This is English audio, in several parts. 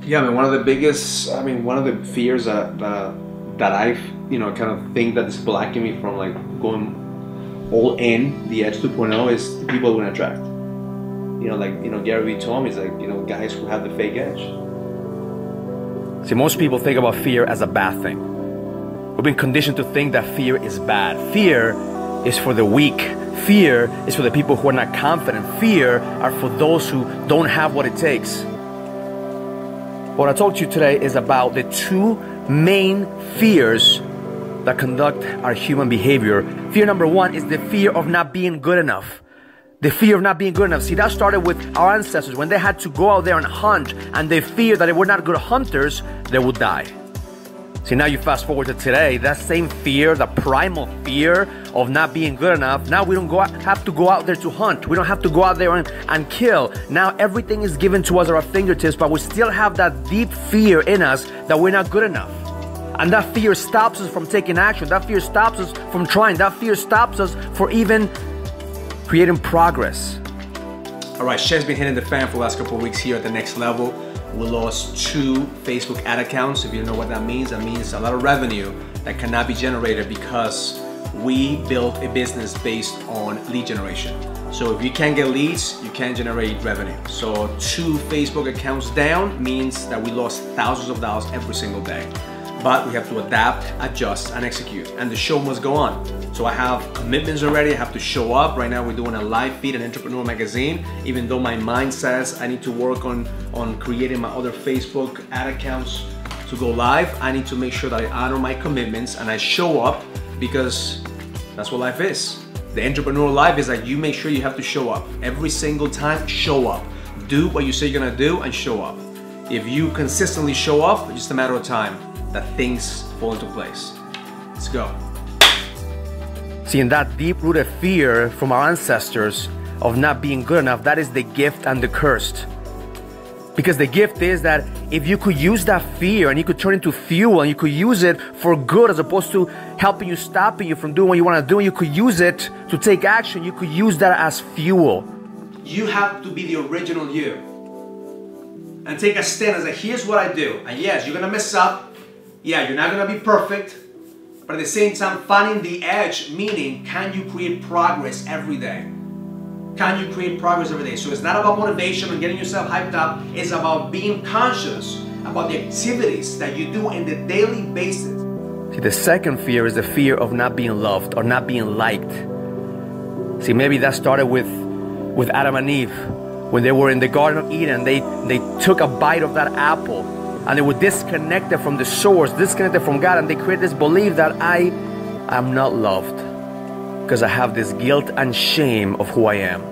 Yeah, I mean, one of the biggest, one of the fears that I've, kind of think that is blocking me from like going all in the Edge 2.0 is the people we're gonna attract. Gary Vee told me, he's like, guys who have the fake edge. See, most people think about fear as a bad thing. We've been conditioned to think that fear is bad. Fear is for the weak. Fear is for the people who are not confident. Fear are for those who don't have what it takes. What I told you today is about the two main fears that conduct our human behavior. Fear number one is the fear of not being good enough. The fear of not being good enough. See, that started with our ancestors when they had to go out there and hunt, and they feared that if we're not good hunters, they would die. See, now you fast forward to today, that same fear, the primal fear of not being good enough, now we don't have to go out there to hunt. We don't have to go out there and kill. Now everything is given to us at our fingertips, but we still have that deep fear in us that we're not good enough. And that fear stops us from taking action. That fear stops us from trying. That fear stops us from even creating progress. All right, shit's been hitting the fan for the last couple of weeks here at the next level. We lost 2 Facebook ad accounts. If you don't know what that means a lot of revenue that cannot be generated because we built a business based on lead generation. So if you can't get leads, you can't generate revenue. So 2 Facebook accounts down means that we lost thousands of dollars every single day. But we have to adapt, adjust, and execute. And the show must go on. So I have commitments already. I have to show up. Right now we're doing a live feed on Entrepreneur Magazine. Even though my mind says I need to work on creating my other Facebook ad accounts to go live, I need to make sure that I honor my commitments and I show up, because that's what life is. The entrepreneur life is that you make sure you have to show up. Every single time, show up. Do what you say you're gonna do and show up. If you consistently show up, it's just a matter of time that things fall into place. Let's go. See, in that deep-rooted fear from our ancestors of not being good enough, that is the gift and the cursed. Because the gift is that if you could use that fear and you could turn it into fuel and you could use it for good as opposed to helping you, stopping you from doing what you want to do, and you could use it to take action, you could use that as fuel. You have to be the original you. And take a stand and say, here's what I do. And yes, you're gonna mess up. Yeah, you're not gonna be perfect, but at the same time, finding the edge, meaning, can you create progress every day? Can you create progress every day? So it's not about motivation and getting yourself hyped up, it's about being conscious about the activities that you do on the daily basis. See, the second fear is the fear of not being loved or not being liked. See, maybe that started with Adam and Eve. When they were in the Garden of Eden, they took a bite of that apple, and they were disconnected from the source, disconnected from God, and they created this belief that I am not loved because I have this guilt and shame of who I am.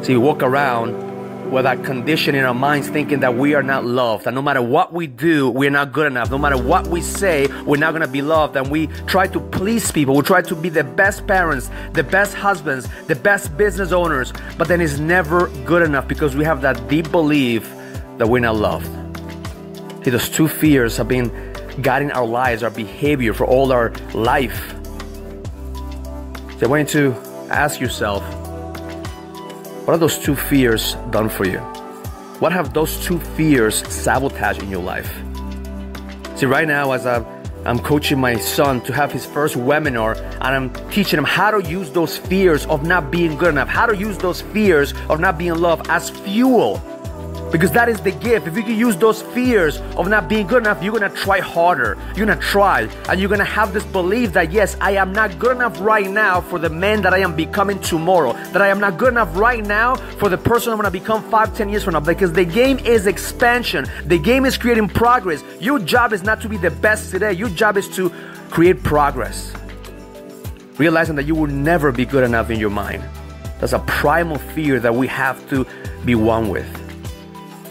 So you walk around with that condition in our minds thinking that we are not loved, and no matter what we do, we're not good enough. No matter what we say, we're not going to be loved, and we try to please people. We try to be the best parents, the best husbands, the best business owners, but then it's never good enough because we have that deep belief that we're not loved. See, those 2 fears have been guiding our lives, our behavior for all our life. So I want you to ask yourself, what have those 2 fears done for you? What have those 2 fears sabotaged in your life? See, right now, as I'm coaching my son to have his first webinar, and I'm teaching him how to use those fears of not being good enough, how to use those fears of not being loved as fuel. Because that is the gift. If you can use those fears of not being good enough, you're going to try harder. You're going to try. And you're going to have this belief that, yes, I am not good enough right now for the man that I am becoming tomorrow. That I am not good enough right now for the person I'm going to become 5-10 years from now. Because the game is expansion. The game is creating progress. Your job is not to be the best today. Your job is to create progress. Realizing that you will never be good enough in your mind. That's a primal fear that we have to be one with.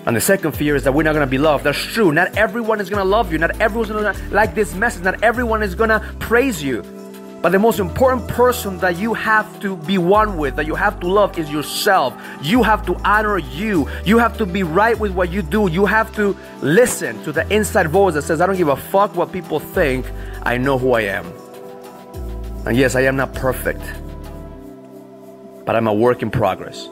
And the second fear is that we're not going to be loved. That's true. Not everyone is going to love you. Not everyone's going to like this message. Not everyone is going to praise you. But the most important person that you have to be one with, that you have to love, is yourself. You have to honor you. You have to be right with what you do. You have to listen to the inside voice that says, I don't give a fuck what people think. I know who I am. And yes, I am not perfect, but I'm a work in progress.